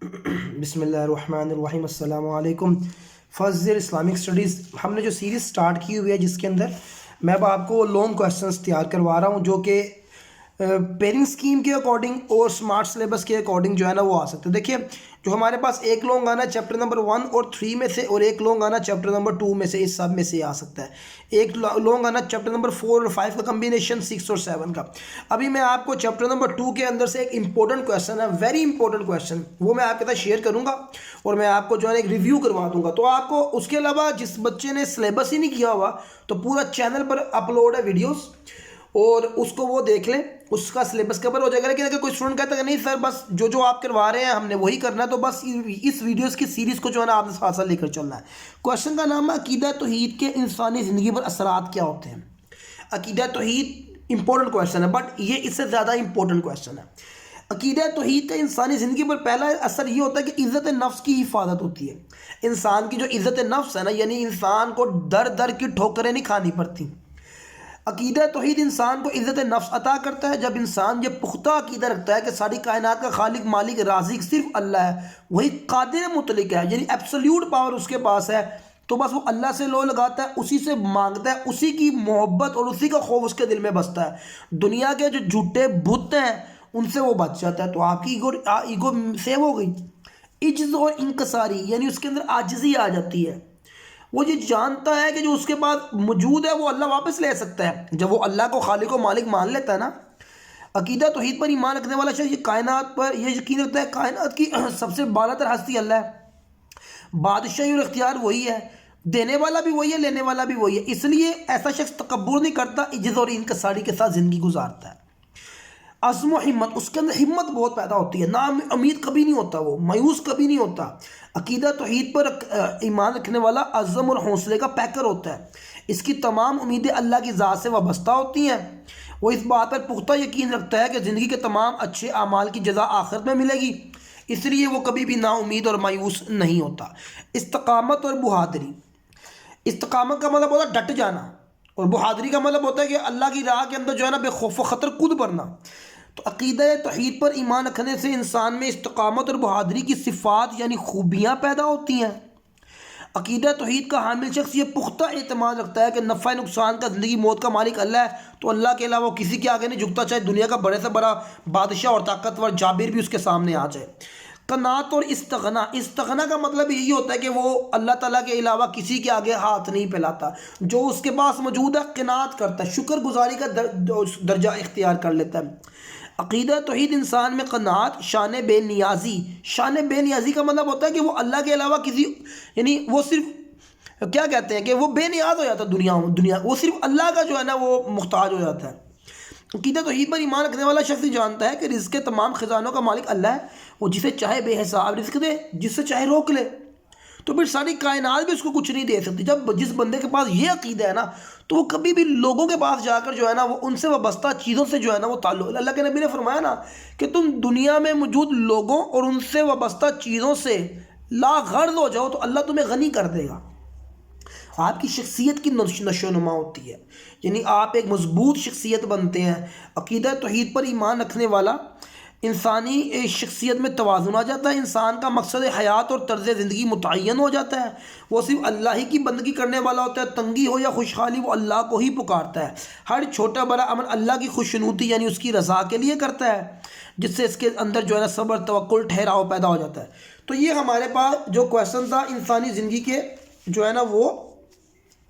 بسم اللہ الرحمن الرحیم، السلام علیکم۔ فرسٹ ایئر اسلامک اسٹڈیز ہم نے جو سیریز سٹارٹ کی ہوئی ہے، جس کے اندر میں اب آپ کو لانگ کویسچنس تیار کروا رہا ہوں، جو کہ پیرنگ اسکیم کے اکارڈنگ اور اسمارٹ سلیبس کے اکارڈنگ جو ہے نا وہ آ سکتے ہیں۔ دیکھیے، جو ہمارے پاس ایک لانگ آنا چیپٹر نمبر 1 اور 3 میں سے، اور ایک لانگ آنا چیپٹر نمبر 2 میں سے، اس سب میں سے آ سکتا ہے۔ ایک لانگ آنا چیپٹر نمبر 4 اور 5 کا کمبینیشن، 6 اور 7 کا۔ ابھی میں آپ کو چیپٹر نمبر 2 کے اندر سے ایک امپورٹنٹ کویسچن ہے، ویری امپورٹنٹ کویسچن، وہ میں آپ کے ساتھ شیئر کروں گا اور میں آپ کو جو ہے ایک ریویو کروا دوں گا۔ تو آپ کو اس کے علاوہ جس بچے نے سلیبس ہی نہیں کیا ہوا، تو پورا چینل پر اپلوڈ ہے ویڈیوز، اور اس کو وہ دیکھ لیں، اس کا سلیبس کور ہو جائے گا۔ لیکن اگر کوئی اسٹوڈنٹ کہتا ہے کہ نہیں سر، بس جو آپ کروا رہے ہیں ہم نے وہی کرنا ہے، تو بس اس ویڈیوز کی سیریز کو جو ہے نا آپ نے ساتھ ساتھ لے کر چلنا ہے۔ کویسچن کا نام ہے عقیدہ توحید کے انسانی زندگی پر اثرات کیا ہوتے ہیں۔ عقیدہ توحید امپورٹنٹ کویسچن ہے، بٹ یہ اس سے زیادہ امپورٹنٹ کویسچن ہے۔ عقیدہ توحید کا انسانی زندگی پر پہلا اثر یہ ہوتا ہے کہ عزت نفس کی حفاظت ہوتی ہے۔ انسان کی جو عزت نفس ہے نا، یعنی انسان کو در در کی ٹھوکریں نہیں کھانی پڑتی۔ عقیدہ توحید انسان کو عزت نفس عطا کرتا ہے۔ جب انسان یہ پختہ عقیدہ رکھتا ہے کہ ساری کائنات کا خالق، مالک، رازق صرف اللہ ہے، وہی قادر مطلق ہے، یعنی ایبسلیوٹ پاور اس کے پاس ہے، تو بس وہ اللہ سے لو لگاتا ہے، اسی سے مانگتا ہے، اسی کی محبت اور اسی کا خوف اس کے دل میں بستا ہے۔ دنیا کے جو جھوٹے بت ہیں ان سے وہ بچ جاتا ہے۔ تو آپ کی ایگو سیو ہو گئی۔ عجز اور انکساری، یعنی اس کے اندر عاجزی آ جاتی ہے۔ وہ یہ جانتا ہے کہ جو اس کے پاس موجود ہے وہ اللہ واپس لے سکتا ہے، جب وہ اللہ کو خالق و مالک مان لیتا ہے نا۔ عقیدہ توحید پر ایمان رکھنے والا شخص یہ کائنات پر یہ یقین رکھتا ہے کائنات کی سب سے بالا تر ہستی اللہ ہے، بادشاہی اور اختیار وہی ہے، دینے والا بھی وہی ہے، لینے والا بھی وہی ہے۔ اس لیے ایسا شخص تکبر نہیں کرتا، عجز اور انکساری کے ساتھ زندگی گزارتا ہے۔ عزم و ہمت، اس کے اندر ہمت بہت پیدا ہوتی ہے، نا امید کبھی نہیں ہوتا، وہ مایوس کبھی نہیں ہوتا۔ عقیدہ توحید پر ایمان رکھنے والا عزم اور حوصلے کا پیکر ہوتا ہے۔ اس کی تمام امیدیں اللہ کی ذات سے وابستہ ہوتی ہیں۔ وہ اس بات پر پختہ یقین رکھتا ہے کہ زندگی کے تمام اچھے اعمال کی جزا آخرت میں ملے گی، اس لیے وہ کبھی بھی نا امید اور مایوس نہیں ہوتا۔ استقامت اور بہادری، استقامت کا مطلب ہوتا ہے ڈٹ جانا، اور بہادری کا مطلب ہوتا ہے کہ اللہ کی راہ کے اندر جو ہے نا بے خوف و خطر کود بڑھنا۔ تو عقیدہ توحید پر ایمان رکھنے سے انسان میں استقامت اور بہادری کی صفات یعنی خوبیاں پیدا ہوتی ہیں۔ عقیدہ توحید کا حامل شخص یہ پختہ اعتماد رکھتا ہے کہ نفع نقصان کا، زندگی موت کا مالک اللہ ہے، تو اللہ کے علاوہ کسی کے آگے نہیں جھکتا، چاہے دنیا کا بڑے سے بڑا بادشاہ اور طاقتور جابر بھی اس کے سامنے آ جائے۔ قناعت اور استغنا، استغنا کا مطلب یہی ہوتا ہے کہ وہ اللہ تعالیٰ کے علاوہ کسی کے آگے ہاتھ نہیں پھیلاتا، جو اس کے پاس موجود ہے قناعت کرتا ہے، شکر گزاری کا درجہ اختیار کر لیتا ہے۔ عقیدہ توحید انسان میں قناعت، شان بے نیازی، شان بے نیازی کا مطلب ہوتا ہے کہ وہ اللہ کے علاوہ کسی، یعنی وہ صرف کیا کہتے ہیں کہ وہ بے نیاز ہو جاتا ہے، دنیا وہ صرف اللہ کا جو ہے نا وہ محتاج ہو جاتا ہے۔ عقیدہ توحید پر ایمان رکھنے والا شخص جانتا ہے کہ رزق کے تمام خزانوں کا مالک اللہ ہے، وہ جسے چاہے بے حساب رزق دے، جس سے چاہے روک لے، تو پھر ساری کائنات بھی اس کو کچھ نہیں دے سکتی۔ جب جس بندے کے پاس یہ عقیدہ ہے نا، تو وہ کبھی بھی لوگوں کے پاس جا کر جو ہے نا وہ ان سے وابستہ چیزوں سے جو ہے نا وہ تعلق، اللہ کے نبی نے فرمایا نا کہ تم دنیا میں موجود لوگوں اور ان سے وابستہ چیزوں سے لا غرض ہو جاؤ تو اللہ تمہیں غنی کر دے گا۔ آپ کی شخصیت کی نشو و نما ہوتی ہے، یعنی آپ ایک مضبوط شخصیت بنتے ہیں۔ عقیدہ توحید پر ایمان رکھنے والا انسانی شخصیت میں توازن آ جاتا ہے، انسان کا مقصد حیات اور طرز زندگی متعین ہو جاتا ہے، وہ صرف اللہ ہی کی بندگی کرنے والا ہوتا ہے، تنگی ہو یا خوشحالی وہ اللہ کو ہی پکارتا ہے، ہر چھوٹا بڑا عمل اللہ کی خوشنودی یعنی اس کی رضا کے لیے کرتا ہے، جس سے اس کے اندر جو ہے نا صبر، توکل، ٹھہراؤ پیدا ہو جاتا ہے۔ تو یہ ہمارے پاس جو کویسچن تھا انسانی زندگی کے جو ہے نا وہ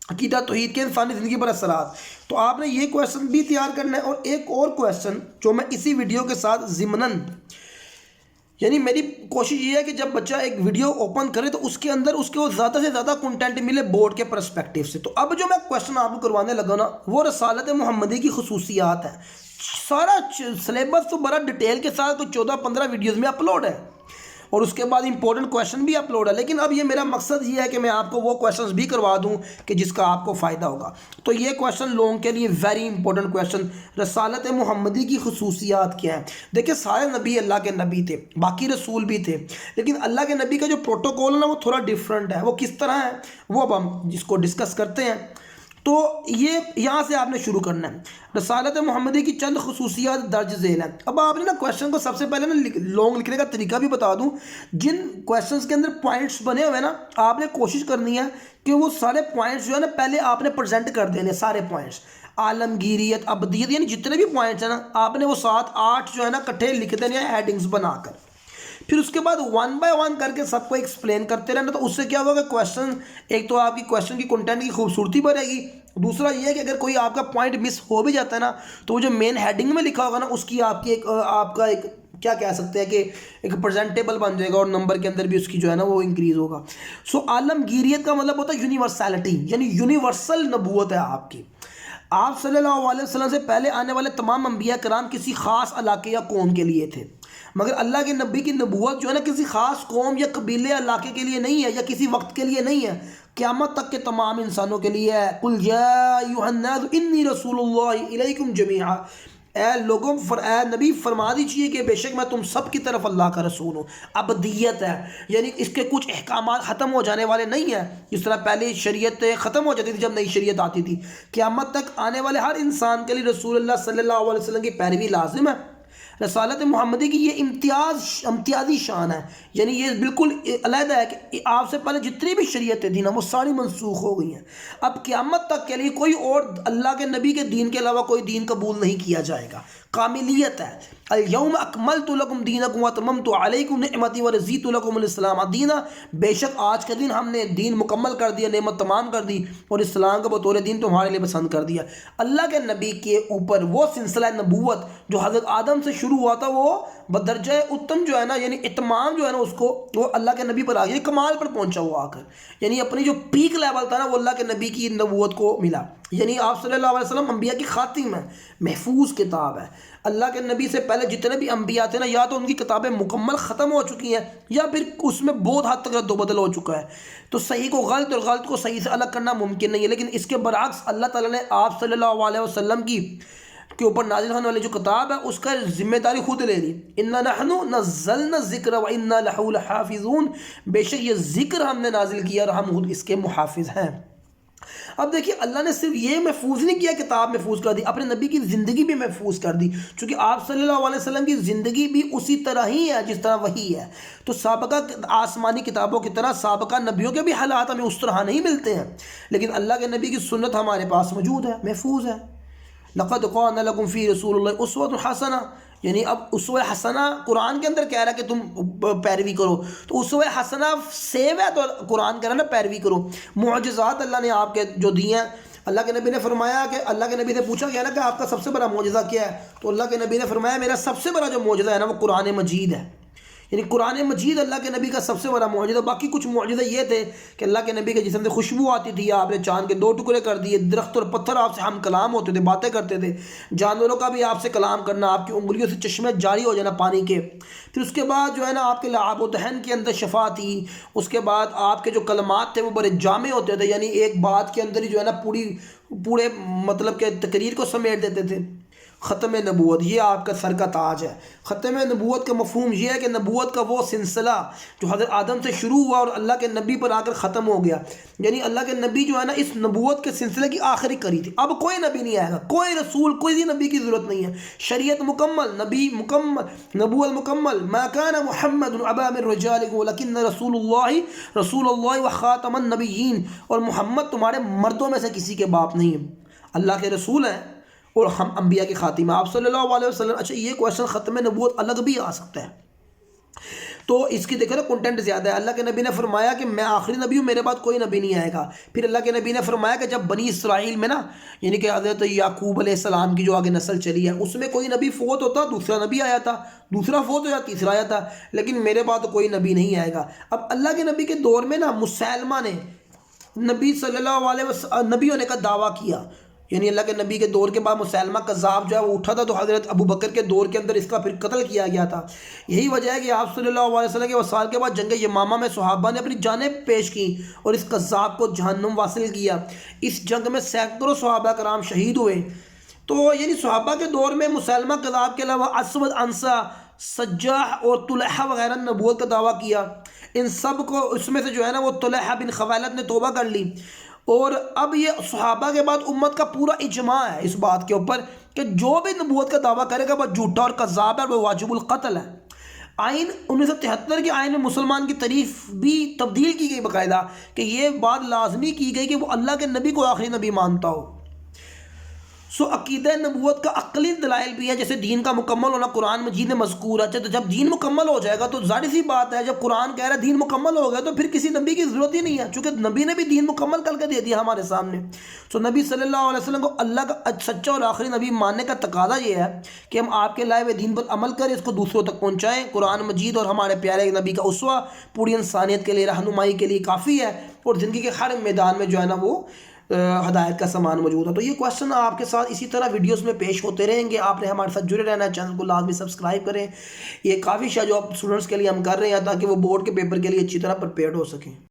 عقیدہ توحید کے انسانی زندگی پر اثرات، تو آپ نے یہ کویسچن بھی تیار کرنا ہے، اور ایک اور کویسچن جو میں اسی ویڈیو کے ساتھ ضمناً، یعنی میری کوشش یہ ہے کہ جب بچہ ایک ویڈیو اوپن کرے تو اس کے اندر اس کو زیادہ سے زیادہ کنٹینٹ ملے بورڈ کے پرسپیکٹیو سے۔ تو اب جو میں کویسچن آپ کو کروانے لگا نا وہ رسالت محمدی کی خصوصیات ہے۔ سارا سلیبس تو بڑا ڈیٹیل کے ساتھ کوئی 14-15 ویڈیوز میں اپلوڈ ہے، اور اس کے بعد امپورٹنٹ کویسچن بھی اپلوڈ ہے، لیکن اب یہ میرا مقصد یہ ہے کہ میں آپ کو وہ کویسچنز بھی کروا دوں کہ جس کا آپ کو فائدہ ہوگا۔ تو یہ کویسچن لوگوں کے لیے ویری امپورٹنٹ کویسچن، رسالت محمدی کی خصوصیات کیا ہیں۔ دیکھیں سارے نبی اللہ کے نبی تھے، باقی رسول بھی تھے، لیکن اللہ کے نبی کا جو پروٹوکول ہے نا وہ تھوڑا ڈیفرنٹ ہے۔ وہ کس طرح ہے وہ اب ہم جس کو ڈسکس کرتے ہیں۔ تو یہ یہاں سے آپ نے شروع کرنا ہے. رسالت محمدی کی چند خصوصیات درج ذیل ہیں. اب آپ نے نا کویشچن کو سب سے پہلے نا لانگ لکھنے کا طریقہ بھی بتا دوں. جن کویشچنس کے اندر پوائنٹس بنے ہوئے نا آپ نے کوشش کرنی ہے کہ وہ سارے پوائنٹس جو ہے نا پہلے آپ نے پریزنٹ کر دینے سارے پوائنٹس. عالمگیریت، ابدیت، یعنی جتنے بھی پوائنٹس ہیں نا آپ نے وہ 7-8 جو ہے نا کٹھے لکھ دینے ہیں ہیڈنگز بنا کر. پھر اس کے بعد 1 بائی 1 کر کے سب کو ایکسپلین کرتے رہنا. تو اس سے کیا ہوگا کہ کویشچن، ایک تو آپ کی کویشچن کی کنٹینٹ کی خوبصورتی بڑھے گی. دوسرا یہ ہے کہ اگر کوئی آپ کا پوائنٹ مس ہو بھی جاتا ہے نا تو وہ جو مین ہیڈنگ میں لکھا ہوگا نا اس کی آپ کی ایک آپ کا ایک کیا کہہ سکتے ہیں کہ ایک پریزنٹیبل بن جائے گا، اور نمبر کے اندر بھی اس کی جو ہے نا وہ انکریز ہوگا. سو عالمگیریت کا مطلب ہوتا ہے یونیورسلٹی، یعنی یونیورسل نبوت ہے آپ کی. آپ صلی اللہ علیہ وسلم سے پہلے آنے والے تمام انبیاء کرام کسی خاص علاقے یا قوم کے لیے تھے، مگر اللہ کے نبی کی نبوت جو ہے نا کسی خاص قوم یا قبیلے یا علاقے کے لیے نہیں ہے، یا کسی وقت کے لیے نہیں ہے، قیامت تک کے تمام انسانوں کے لیے ہے. قل یا ایھا الناس انی رسول اللہ الیکم جمیعا، اے لوگوں اے نبی فرما دیجیے کہ بے شک میں تم سب کی طرف اللہ کا رسول ہوں. ابدیت ہے، یعنی اس کے کچھ احکامات ختم ہو جانے والے نہیں ہیں. جس طرح پہلے شریعت ختم ہو جاتی تھی جب نئی شریعت آتی تھی، قیامت تک آنے والے ہر انسان کے لیے رسول اللہ صلی اللہ علیہ وسلم کی پیروی لازم ہے. رسالت محمدی کی یہ امتیازی شان ہے، یعنی یہ بالکل علیحدہ ہے کہ آپ سے پہلے جتنی بھی شریعتیں تھیں نا وہ ساری منسوخ ہو گئی ہیں. اب قیامت تک کے لیے کوئی اور اللہ کے نبی کے دین کے علاوہ کوئی دین قبول نہیں کیا جائے گا. کاملیت ہے. الیوم اکملت لکم دینکم واتممت علیکم نعمتی ورضیت لکم الاسلام دینا، بے شک آج کے دن ہم نے دین مکمل کر دیا، نعمت تمام کر دی، اور اسلام کو بطور دین تمہارے لیے پسند کر دیا. اللہ کے نبی کے اوپر وہ سلسلہ نبوت جو حضرت آدم سے شروع ہوا تھا وہ بدرجہ اتم جو ہے نا، یعنی اتمام جو ہے نا اس کو وہ اللہ کے نبی پر آ گیا، کمال پر پہنچا ہوا آ کر. یعنی اپنی جو پیک لیول تھا نا وہ اللہ کے نبی کی نبوت کو ملا. یعنی آپ صلی اللہ علیہ وسلم انبیاء کی خاتم ہے، محفوظ کتاب ہے. اللہ کے نبی سے پہلے جتنے بھی انبیاء تھے نا یا تو ان کی کتابیں مکمل ختم ہو چکی ہیں یا پھر اس میں بہت حد تک رد و بدل ہو چکا ہے. تو صحیح کو غلط اور غلط کو صحیح سے الگ کرنا ممکن نہیں ہے. لیکن اس کے برعکس اللہ تعالیٰ نے آپ صلی اللہ علیہ وسلم کے اوپر نازل ہونے والی جو کتاب ہے اس کا ذمہ داری خود لے لی. انا نحن نزلنا الذکر وانا لہ لحافظون، بے شک یہ ذکر ہم نے نازل کیا اور ہم خود اس کے محافظ ہیں. اب دیکھیے اللہ نے صرف یہ محفوظ نہیں کیا، کتاب محفوظ کر دی، اپنے نبی کی زندگی بھی محفوظ کر دی، چونکہ آپ صلی اللہ علیہ وسلم کی زندگی بھی اسی طرح ہی ہے جس طرح وہی ہے. تو سابقہ آسمانی کتابوں کی طرح سابقہ نبیوں کے بھی حالات ہمیں اس طرح نہیں ملتے ہیں، لیکن اللہ کے نبی کی سنت ہمارے پاس موجود ہے، محفوظ ہے. لقد کان لکم فی رسول اللہ اسوۃ حسنہ، یعنی اب اسوہ حسنہ قرآن کے اندر کہہ رہا ہے کہ تم پیروی کرو، تو اسوہ حسنہ سیو ہے تو قرآن کہہ رہا ہے نا پیروی کرو. معجزات اللہ نے آپ کے جو دیے ہیں، اللہ کے نبی نے فرمایا کہ اللہ کے نبی سے پوچھا گیا نا کہ آپ کا سب سے بڑا معجزہ کیا ہے، تو اللہ کے نبی نے فرمایا میرا سب سے بڑا جو معجزہ ہے نا وہ قرآن مجید ہے. یعنی قرآن مجید اللہ کے نبی کا سب سے بڑا معجزہ. باقی کچھ معجزے یہ تھے کہ اللہ کے نبی کے جسم سے خوشبو آتی تھی، آپ نے چاند کے 2 ٹکڑے کر دیے، درخت اور پتھر آپ سے ہم کلام ہوتے تھے، باتیں کرتے تھے، جانوروں کا بھی آپ سے کلام کرنا، آپ کی انگلیوں سے چشمے جاری ہو جانا پانی کے. پھر اس کے بعد جو ہے نا آپ کے لعاب و دہن کے اندر شفا تھی. اس کے بعد آپ کے جو کلمات تھے وہ بڑے جامع ہوتے تھے، یعنی ایک بات کے اندر ہی جو ہے نا پورے مطلب کہ تقریر کو سمیٹ دیتے تھے. ختم نبوت یہ آپ کا سر کا تاج ہے. ختم نبوت کا مفہوم یہ ہے کہ نبوت کا وہ سلسلہ جو حضرت آدم سے شروع ہوا اور اللہ کے نبی پر آ کر ختم ہو گیا، یعنی اللہ کے نبی جو ہے نا اس نبوت کے سلسلے کی آخری کری تھی. اب کوئی نبی نہیں آئے گا، کوئی رسول، کوئی نبی کی ضرورت نہیں ہے. شریعت مکمل، نبی مکمل، نبوت مکمل. ما کان محمد ابا من رجالکم ولکن رسول اللہ وخاتم النبیین، اور محمد تمہارے مردوں میں سے کسی کے باپ نہیں ہے، اللہ کے رسول ہیں اور ہم انبیاء کی خاتمہ آپ صلی اللہ علیہ وسلم. اچھا یہ کویشچن ختم نبوت الگ بھی آ سکتا ہے، تو اس کی دیکھو نا کنٹینٹ زیادہ ہے. اللہ کے نبی نے فرمایا کہ میں آخری نبی ہوں، میرے بعد کوئی نبی نہیں آئے گا. پھر اللہ کے نبی نے فرمایا کہ جب بنی اسرائیل میں نا یعنی کہ حضرت یعقوب علیہ السلام کی جو آگے نسل چلی ہے اس میں کوئی نبی فوت ہوتا دوسرا نبی آیا تھا، دوسرا فوت ہو جاتا تیسرا آیا تھا، لیکن میرے بعد کوئی نبی نہیں آئے گا. اب اللہ کے نبی کے دور میں نا مسیلمہ نے نبی صلی اللہ علیہ وسلم نبی ہونے کا دعویٰ کیا. یعنی اللہ کے نبی کے دور کے بعد مسیلمہ کذاب جو ہے وہ اٹھا تھا، تو حضرت ابو بکر کے دور کے اندر اس کا پھر قتل کیا گیا تھا. یہی وجہ ہے کہ آپ صلی اللہ علیہ وسلم کے وصال کے بعد جنگ یمامہ میں صحابہ نے اپنی جانیں پیش کی اور اس کذاب کو جہنم واصل کیا. اس جنگ میں سینکڑوں صحابہ کرام شہید ہوئے. تو یعنی صحابہ کے دور میں مسیلمہ کذاب کے علاوہ اسود انسا، سجاح اور طلحہ وغیرہ نے نبوت کا دعویٰ کیا. ان سب کو اس میں سے جو ہے نا وہ طلحہ بن خویلد نے توبہ کر لی، اور اب یہ صحابہ کے بعد امت کا پورا اجماع ہے اس بات کے اوپر کہ جو بھی نبوت کا دعویٰ کرے گا وہ جھوٹا اور کذاب ہے، وہ واجب القتل ہے۔ آئین 1973 کے آئین میں مسلمان کی تعریف بھی تبدیل کی گئی باقاعدہ، کہ یہ بات لازمی کی گئی کہ وہ اللہ کے نبی کو آخری نبی مانتا ہو۔ عقیدہ نبوت کا عقلی دلائل بھی ہے، جیسے دین کا مکمل ہونا قرآن مجید میں مذکور ہے۔ تو جب دین مکمل ہو جائے گا تو ظاہر سی بات ہے، جب قرآن کہہ رہا ہے دین مکمل ہو گیا تو پھر کسی نبی کی ضرورت ہی نہیں ہے، چونکہ نبی نے بھی دین مکمل کر کے دے دیا ہمارے سامنے۔ نبی صلی اللہ علیہ وسلم کو اللہ کا سچا اور آخری نبی ماننے کا تقاضا یہ ہے کہ ہم آپ کے لائے ہوئے دین پر عمل کریں، اس کو دوسروں تک پہنچائیں۔ قرآن مجید اور ہمارے پیارے نبی کا اسوہ پوری انسانیت کے لیے رہنمائی کے لیے کافی ہے، اور زندگی کے ہر میدان میں جو ہے نا وہ ہدایت کا سامان موجود ہے۔ تو یہ کویشچن آپ کے ساتھ اسی طرح ویڈیوز میں پیش ہوتے رہیں گے، آپ نے ہمارے ساتھ جڑے رہنا ہے، چینل کو لازمی سبسکرائب کریں۔ یہ کافی جو اسٹوڈنٹس کے لیے ہم کر رہے ہیں تاکہ وہ بورڈ کے پیپر کے لیے اچھی طرح پریپیئرڈ ہو سکیں۔